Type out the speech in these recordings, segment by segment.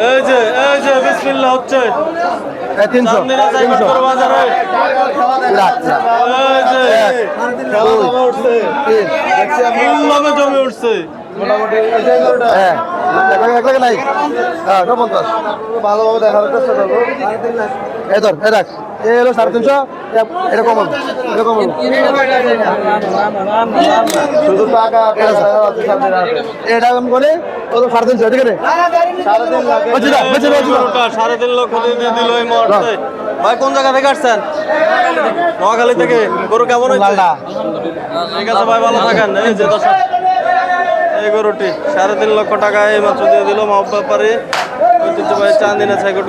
এই যে বিসমিল্লাহ হচ্ছে 300 চান্দিনা সাইকেল বাজারে ফুলভাবে জমে উঠছে মোটামুটি এক লাখ নাই সব 50 ভালোভাবে দেখা যাচ্ছে এই ধর এই রাখ এই হলো 350 এটা কম হবে এটা কম হবে শুধু টাকা এটা আমি বলে ও তো 350 ঠিক আছে 3.5 লক্ষ দিয়ে দিল এই মুহূর্তে। ভাই কোন জায়গা থেকে আসছেন? নোয়াখালী থেকে। গরু কেমন হয়েছে? ঠিক আছে ভাই, ভালো থাকেন। এই যে দর্শক, এই গরুটি 3.5 লক্ষ টাকা এই মাত্র দিয়ে দিল মাহবুব ব্যাপারী, ঐতিহ্যবাহী চান্দিনা সাইকেল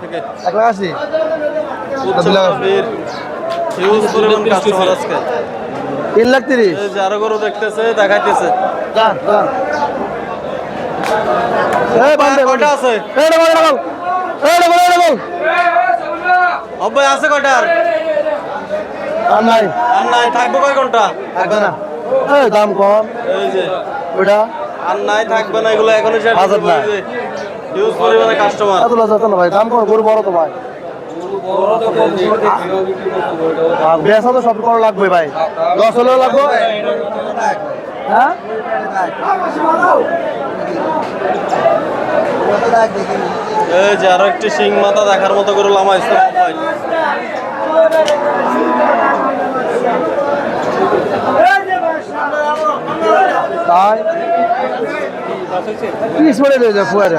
থেকে। 180 হিউজ পরিমাণ কাস্টমার আজকে। 330 এই যে আরো গরু দেখতেছে, দেখাইতেছে। এই বান্দে কয়টা আছে? এই বল অব্বই আছে কয়টার? আর নাই আর নাই, থাকবো কয় ঘন্টা? থাকবে না এই দাম কম এই যে ওটা আর নাই, থাকবে না, এগুলো এখনই শেষ হাজার না। হিউজ পরিমাণে কাস্টমার। এত লজ্জা চলো ভাই দাম কম গরু বড় তো ভাই বেসা তো সব করা লাগবে ভাই 10 হলেও লাগবে হ্যাঁ এই যে আরো একটি সিং মাথা দেখার মতো করে লামাইছে ভাই। তাই কি সরে যায় ফুয়ারে